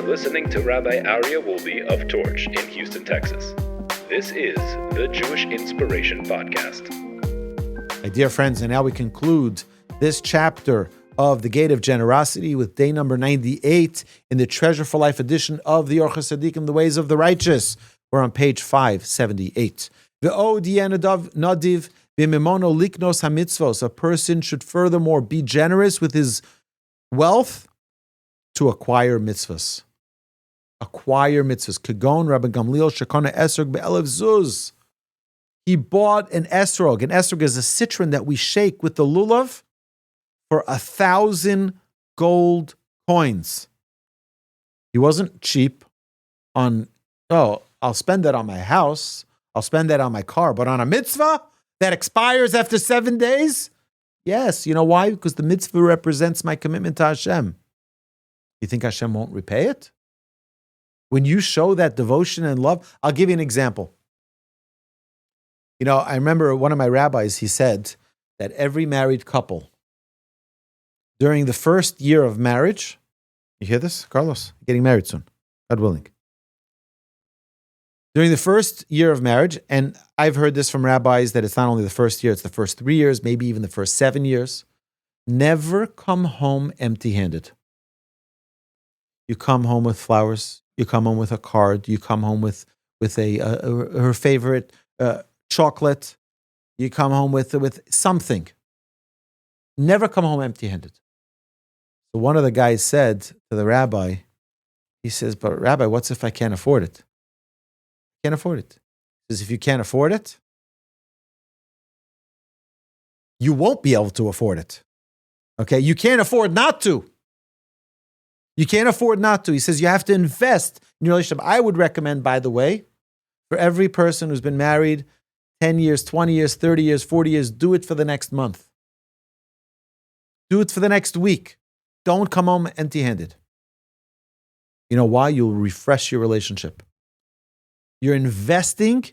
You're listening to Rabbi Aryeh Wolbe of Torch in Houston, Texas. This is the Jewish Inspiration Podcast. My dear friends, and now we conclude this chapter of the Gate of Generosity with day number 98 in the Treasure for Life edition of the Orchos Tzaddikim, the Ways of the Righteous. We're on page 578. Nadiv b'mimono liknos hamitzvos. A person should furthermore be generous with his wealth to acquire mitzvahs. Acquire mitzvahs. Kagon Rabban Gamliel shekona Esrog be'elev zuz. He bought an Esrog. An Esrog is a citron that we shake with the lulav for 1,000 gold coins. He wasn't cheap on, I'll spend that on my house. I'll spend that on my car. But on a mitzvah that expires after 7 days? Yes. You know why? Because the mitzvah represents my commitment to Hashem. You think Hashem won't repay it? When you show that devotion and love, I'll give you an example. You know, I remember one of my rabbis, he said that every married couple, during the first year of marriage, you hear this, Carlos? Getting married soon, God willing. During the first year of marriage, and I've heard this from rabbis that it's not only the first year, it's the first 3 years, maybe even the first 7 years, never come home empty-handed. You come home with flowers. You come home with a card. You come home with her favorite chocolate. You come home with something. Never come home empty-handed. So one of the guys said to the rabbi, he says, "But Rabbi, what's if I can't afford it? Can't afford it." He says, "If you can't afford it, you won't be able to afford it. Okay, you can't afford not to. You can't afford not to." He says you have to invest in your relationship. I would recommend, by the way, for every person who's been married 10 years, 20 years, 30 years, 40 years, do it for the next month. Do it for the next week. Don't come home empty-handed. You know why? You'll refresh your relationship. You're investing.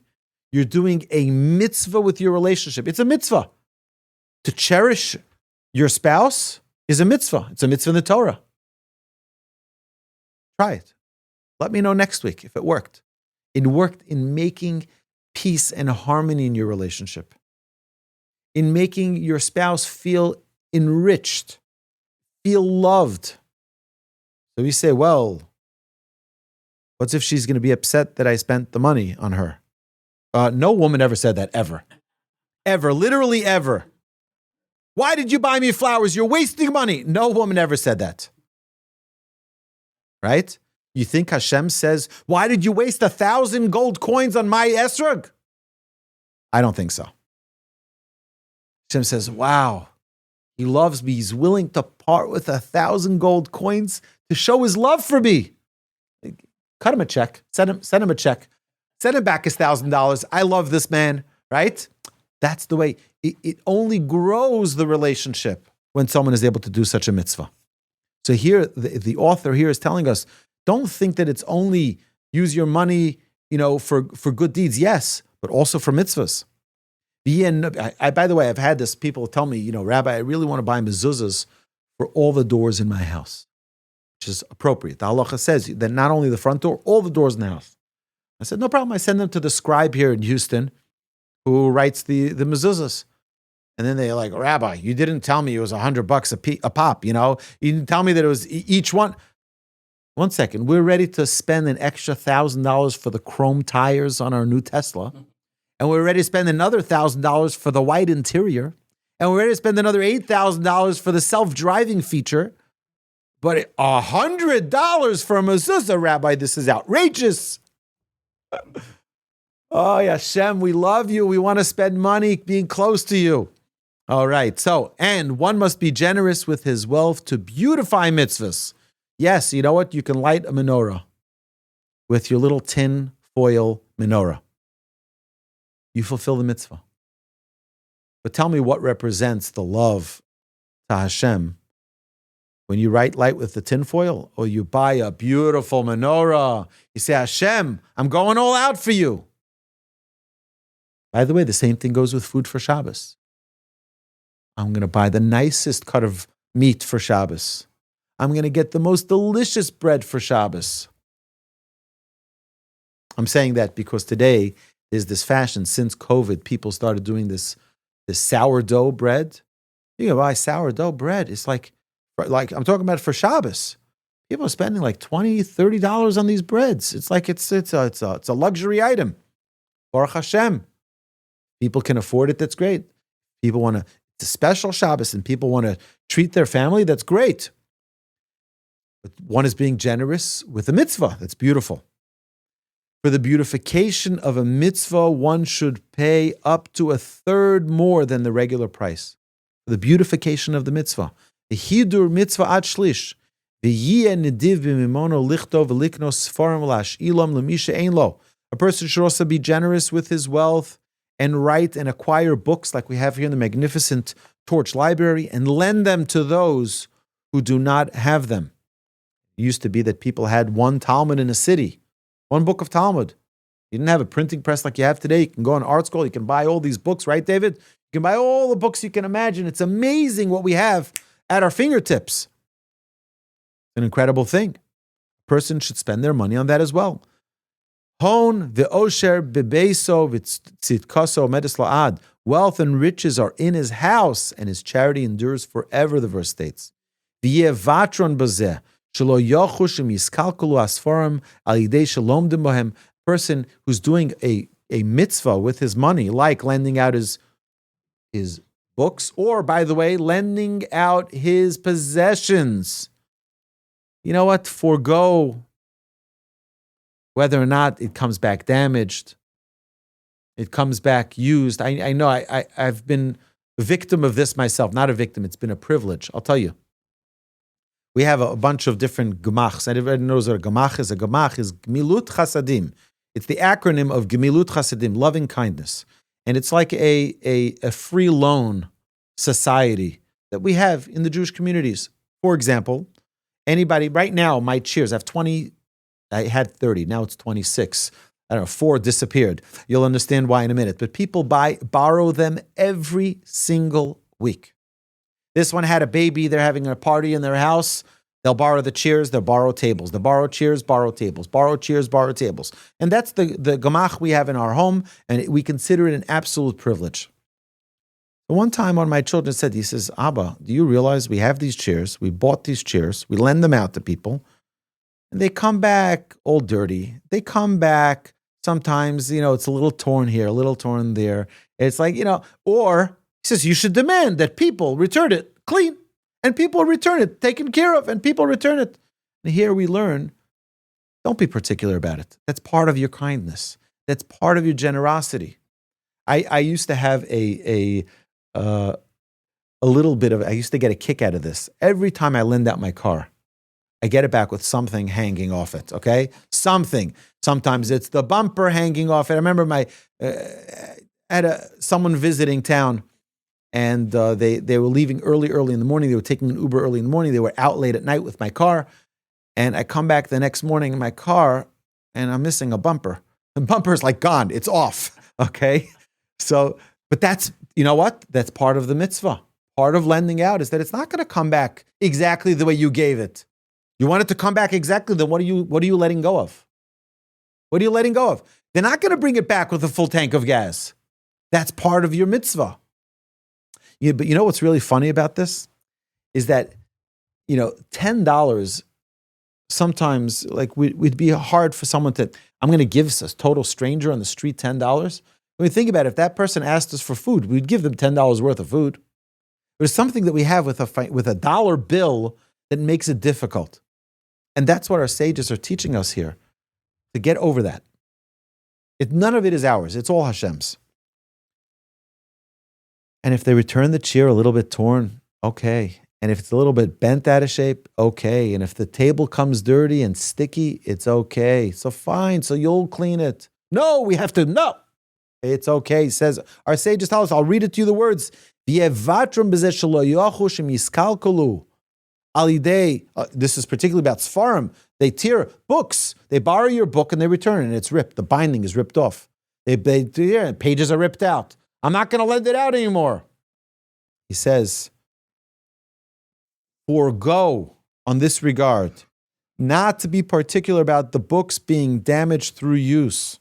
You're doing a mitzvah with your relationship. It's a mitzvah. To cherish your spouse is a mitzvah. It's a mitzvah in the Torah. Try it. Let me know next week if it worked. It worked in making peace and harmony in your relationship, in making your spouse feel enriched, feel loved. So you say, well, what's if she's going to be upset that I spent the money on her? No woman ever said that, ever. Ever, literally ever. Why did you buy me flowers? You're wasting money. No woman ever said that. Right? You think Hashem says, why did you waste 1,000 gold coins on my Esrog? I don't think so. Hashem says, wow, he loves me. He's willing to part with 1,000 gold coins to show his love for me. Cut him a check. Send him a check. Send him back his $1,000. I love this man, right? That's the way. It only grows the relationship when someone is able to do such a mitzvah. So here, the author here is telling us, don't think that it's only use your money, for good deeds. Yes, but also for mitzvahs. By the way, I've had this, people tell me, Rabbi, I really want to buy mezuzahs for all the doors in my house, which is appropriate. The halacha says that not only the front door, all the doors in the house. I said, no problem. I send them to the scribe here in Houston who writes the mezuzahs. And then they're like, Rabbi, you didn't tell me it was $100 a pop, You didn't tell me that it was each one. One second, we're ready to spend an extra $1,000 for the chrome tires on our new Tesla. And we're ready to spend another $1,000 for the white interior. And we're ready to spend another $8,000 for the self-driving feature. But $100 for a mezuzah, Rabbi, this is outrageous. Oh, Hashem, we love you. We want to spend money being close to you. All right. So, and one must be generous with his wealth to beautify mitzvahs. Yes, you know what? You can light a menorah with your little tin foil menorah. You fulfill the mitzvah. But tell me what represents the love to Hashem when you light with the tin foil, or you buy a beautiful menorah. You say, Hashem, I'm going all out for you. By the way, the same thing goes with food for Shabbos. I'm going to buy the nicest cut of meat for Shabbos. I'm going to get the most delicious bread for Shabbos. I'm saying that because today there's this fashion. Since COVID, people started doing this sourdough bread. You can buy sourdough bread. It's like I'm talking about for Shabbos. People are spending like $20, $30 on these breads. It's like it's a luxury item. Baruch Hashem. People can afford it. That's great. People want to. It's a special Shabbos, and people want to treat their family. That's great. But one is being generous with a mitzvah. That's beautiful. For the beautification of a mitzvah, one should pay up to a third more than the regular price. For the beautification of the mitzvah. The hidur mitzvah ad shlish. A person should also be generous with his wealth and write and acquire books like we have here in the magnificent Torch Library and lend them to those who do not have them. It used to be that people had one Talmud in a city, one book of Talmud. You didn't have a printing press like you have today. You can go on art school. You can buy all these books, right, David? You can buy all the books you can imagine. It's amazing what we have at our fingertips. An incredible thing. A person should spend their money on that as well. Hon ve'osher bebeso v'tzitkaso medis la'ad. Wealth and riches are in his house, and his charity endures forever, the verse states. V'yeh vatron bazeh shelo yochush miskalkulu asforim al yidei shalomdim bohem. Person who's doing a mitzvah with his money, like lending out his books, or, by the way, lending out his possessions. You know what? Forgo whether or not it comes back damaged, it comes back used. I know I've been a victim of this myself. Not a victim, it's been a privilege. I'll tell you. We have a bunch of different gemachs. Everybody knows what a gemach is. A gemach is gemilut chasadim. It's the acronym of gemilut chasadim, loving kindness. And it's like a free loan society that we have in the Jewish communities. For example, anybody right now, my cheers, I had 30, now it's 26. I don't know, 4 disappeared. You'll understand why in a minute. But people borrow them every single week. This one had a baby, they're having a party in their house. They'll borrow the chairs, they'll borrow tables. They'll borrow chairs, borrow tables. Borrow chairs, borrow tables. And that's the gemach we have in our home, and we consider it an absolute privilege. One time one of my children said, he says, Abba, do you realize we have these chairs, we bought these chairs, we lend them out to people, and they come back all dirty. They come back sometimes, it's a little torn here, a little torn there. It's like, or he says, you should demand that people return it clean, and people return it taken care of, and people return it. And here we learn, don't be particular about it. That's part of your kindness. That's part of your generosity. I used to have a little bit of, I used to get a kick out of this. Every time I lend out my car, I get it back with something hanging off it, okay? Something. Sometimes it's the bumper hanging off it. I remember someone visiting town, and they were leaving early in the morning. They were taking an Uber early in the morning. They were out late at night with my car, and I come back the next morning in my car, and I'm missing a bumper. The bumper's like gone. It's off, okay? So, but that's, you know what? That's part of the mitzvah. Part of lending out is that it's not going to come back exactly the way you gave it. You want it to come back exactly, then what are you letting go of? What are you letting go of? They're not going to bring it back with a full tank of gas. That's part of your mitzvah. But you know what's really funny about this? Is that, $10, sometimes, like, we'd be hard for someone to, I'm going to give a total stranger on the street $10. When we think about it, if that person asked us for food, we'd give them $10 worth of food. There's something that we have with a dollar bill that makes it difficult. And that's what our sages are teaching us here, to get over that. None of it is ours. It's all Hashem's. And if they return the chair a little bit torn, okay. And if it's a little bit bent out of shape, okay. And if the table comes dirty and sticky, it's okay. So fine, so you'll clean it. No, it's okay. He says, our sages tell us, I'll read it to you, the words. This is particularly about Sfarim. They tear books. They borrow your book and they return it, and it's ripped. The binding is ripped off. Pages are ripped out. I'm not going to lend it out anymore. He says, forgo on this regard, not to be particular about the books being damaged through use.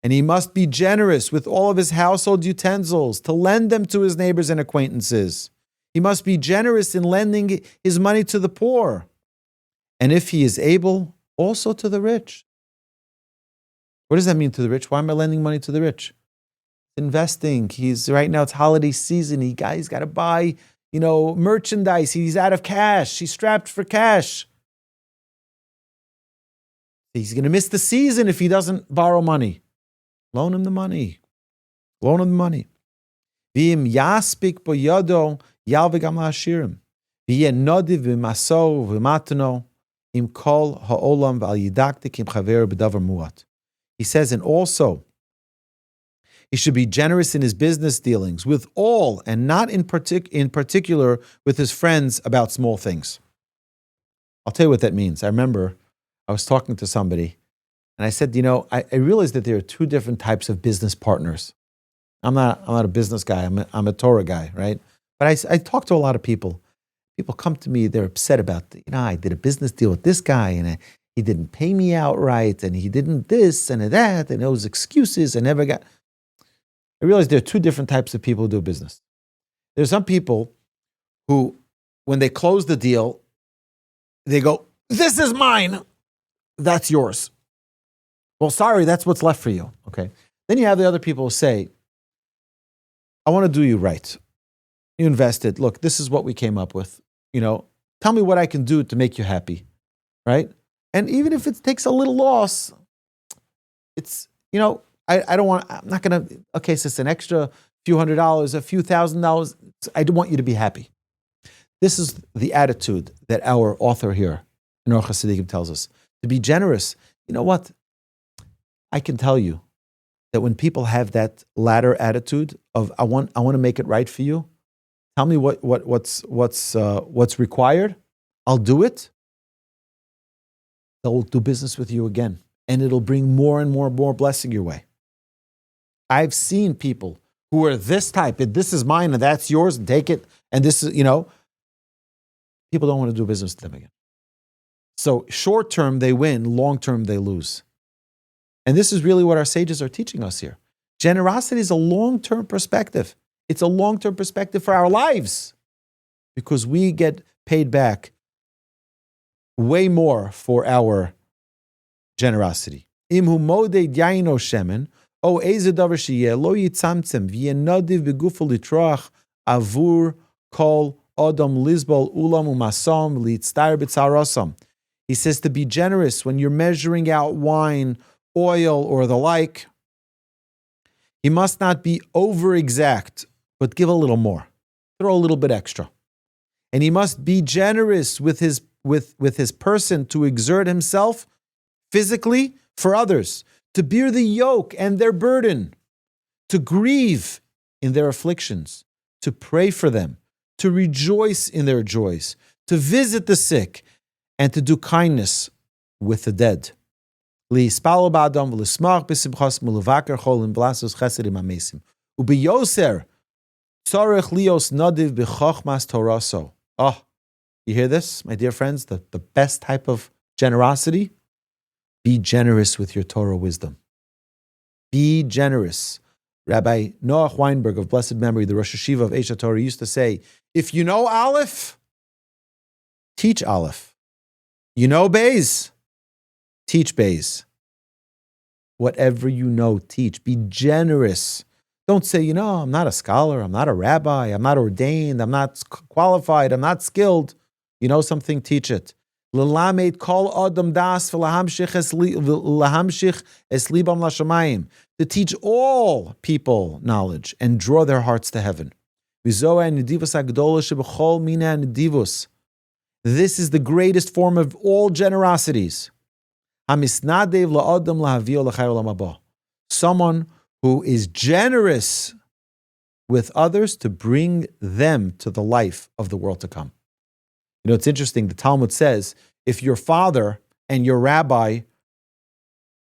And he must be generous with all of his household utensils to lend them to his neighbors and acquaintances. He must be generous in lending his money to the poor. And if he is able, also to the rich. What does that mean, to the rich? Why am I lending money to the rich? Investing. Right now it's holiday season. He's got to buy, merchandise. He's out of cash. He's strapped for cash. He's going to miss the season if he doesn't borrow money. Loan him the money. Loan him the money. V'im yaspik boyado yalve gam la'ashirim. V'yeh nodiv v'maso v'matano im kol ha'olam v'al yidaktik im chaver b'davar muat. He says, and also, he should be generous in his business dealings with all, and not in particular with his friends about small things. I'll tell you what that means. I remember I was talking to somebody, and I said, I realized that there are two different types of business partners. I'm not a business guy. I'm a Torah guy, right? But I talk to a lot of people. People come to me. They're upset about, I did a business deal with this guy, and he didn't pay me outright, and he didn't this and that, and those excuses. I never got. I realized there are two different types of people who do business. There's some people who, when they close the deal, they go, "This is mine. That's yours." Well, sorry, that's what's left for you. Okay. Then you have the other people who say, "I want to do you right. You invested. Look, this is what we came up with. Tell me what I can do to make you happy." Right? And even if it takes a little loss, it's, I don't want, I'm not going to, okay, so it's an extra few $100s, a few $1,000s. I do want you to be happy. This is the attitude that our author here in Orchos Tzaddikim tells us. To be generous. You know what? I can tell you that when people have that latter attitude of, I want to make it right for you. Tell me what's required. I'll do it. They'll do business with you again. And it'll bring more and more blessing your way. I've seen people who are this type, this is mine and that's yours, and take it, and this is, people don't want to do business with them again. So short term they win, long term they lose. And this is really what our sages are teaching us here. Generosity is a long-term perspective. It's a long-term perspective for our lives, because we get paid back way more for our generosity. Imhu moded yaino shemen, o eze davar sheyeh lo yitzamtzem v'yenadiv begufo litroach avur kol adam lizbol ulam umasam litztar b'tzarosam. He says to be generous when you're measuring out wine, oil, or the like. He must not be over-exact, but give a little more. Throw a little bit extra. And he must be generous with his person to exert himself physically for others, to bear the yoke and their burden, to grieve in their afflictions, to pray for them, to rejoice in their joys, to visit the sick, and to do kindness with the dead. Oh, you hear this, my dear friends? The best type of generosity? Be generous with your Torah wisdom. Be generous. Rabbi Noah Weinberg of blessed memory, the Rosh Hashiva of Esha Torah, used to say, if you know Aleph, teach Aleph. You know Beis, teach Beis. Whatever you know, teach. Be generous. Don't say, I'm not a scholar, I'm not a rabbi, I'm not ordained, I'm not qualified, I'm not skilled. You know something, teach it. To teach all people knowledge and draw their hearts to heaven. This is the greatest form of all generosities. Someone who is generous with others to bring them to the life of the world to come. It's interesting, the Talmud says, if your father and your rabbi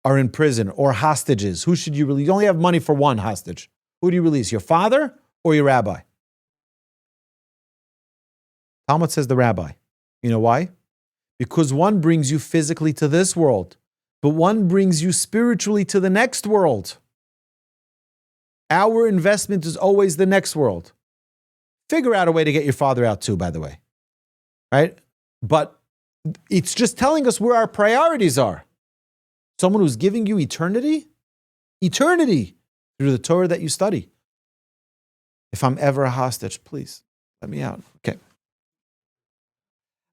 are in prison or hostages, who should you release? You only have money for one hostage. Who do you release, your father or your rabbi? Talmud says the rabbi. You know why? Because one brings you physically to this world, but one brings you spiritually to the next world. Our investment is always the next world. Figure out a way to get your father out too, by the way. Right? But it's just telling us where our priorities are. Someone who's giving you eternity through the Torah that you study. If I'm ever a hostage, please let me out. Okay.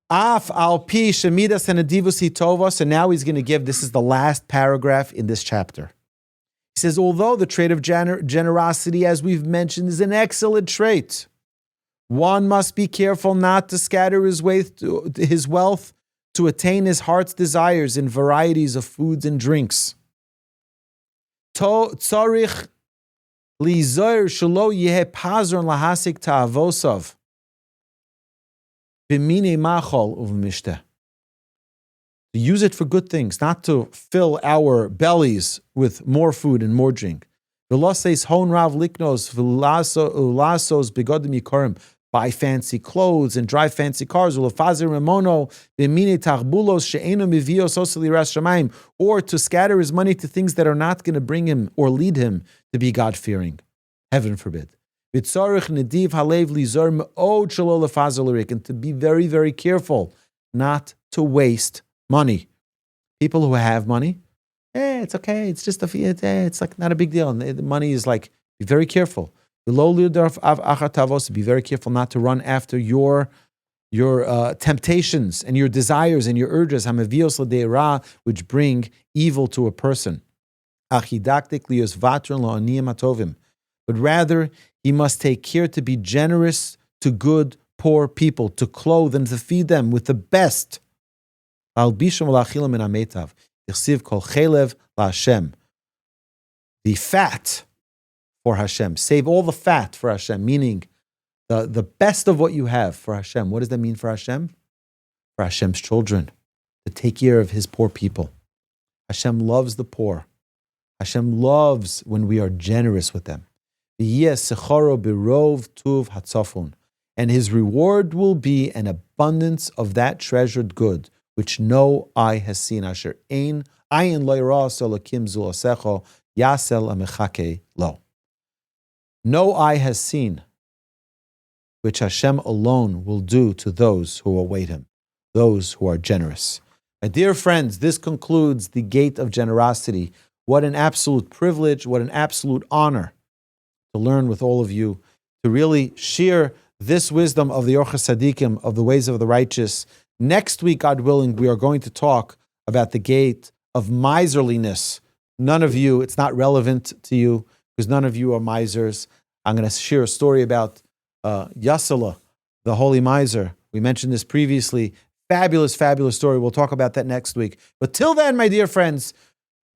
Af al pi shemidas enedivusi tova. So now he's going to give, this is the last paragraph in this chapter. He says, although the trait of generosity, as we've mentioned, is an excellent trait, one must be careful not to scatter his wealth to attain his heart's desires in varieties of foods and drinks. Tzarich lizoir shelo yeh pazron lahasik ta'avosav b'minei machol uv'mishteh. To use it for good things, not to fill our bellies with more food and more drink. V'lo hon rav liknos v'lasos begodim yikorim. Buy fancy clothes and drive fancy cars, or to scatter his money to things that are not going to bring him or lead him to be God-fearing. Heaven forbid. And to be very, very careful not to waste money. People who have money, it's okay, it's just it's like not a big deal. And the money is like, be very careful. Be very careful not to run after your temptations and your desires and your urges, which bring evil to a person. But rather, he must take care to be generous to good, poor people, to clothe and to feed them with the best. The fat for Hashem. Save all the fat for Hashem, meaning the best of what you have for Hashem. What does that mean for Hashem? For Hashem's children, to take care of his poor people. Hashem loves the poor. Hashem loves when we are generous with them. And his reward will be an abundance of that treasured good, which no eye has seen. Asher ein ayin lo yira solakim zulasecho yasel amechake lo. No eye has seen, which Hashem alone will do to those who await him, those who are generous. My dear friends, this concludes the gate of generosity. What an absolute privilege, what an absolute honor to learn with all of you, to really share this wisdom of the Orchos Tzaddikim, of the ways of the righteous. Next week, God willing, we are going to talk about the gate of miserliness. None of you, it's not relevant to you, because none of you are misers. I'm going to share a story about Yasala, the holy miser. We mentioned this previously. Fabulous, fabulous story. We'll talk about that next week. But till then, my dear friends,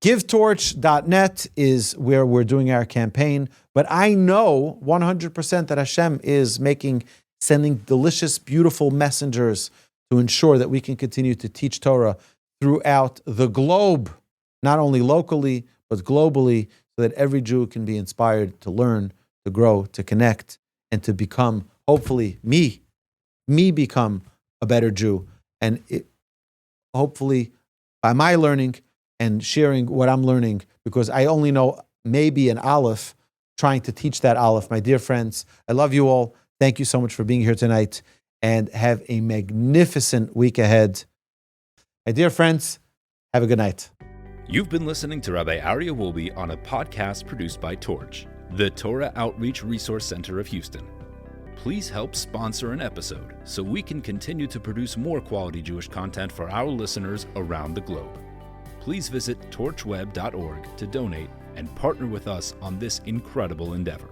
givetorch.net is where we're doing our campaign. But I know 100% that Hashem is sending delicious, beautiful messengers to ensure that we can continue to teach Torah throughout the globe, not only locally, but globally, so that every Jew can be inspired to learn, to grow, to connect, and to become, hopefully, me become a better Jew. And hopefully, by my learning and sharing what I'm learning, because I only know maybe an aleph, trying to teach that aleph. My dear friends, I love you all. Thank you so much for being here tonight, and have a magnificent week ahead. My dear friends, have a good night. You've been listening to Rabbi Aryeh Wolbe on a podcast produced by Torch, the Torah Outreach Resource Center of Houston. Please help sponsor an episode so we can continue to produce more quality Jewish content for our listeners around the globe. Please visit torchweb.org to donate and partner with us on this incredible endeavor.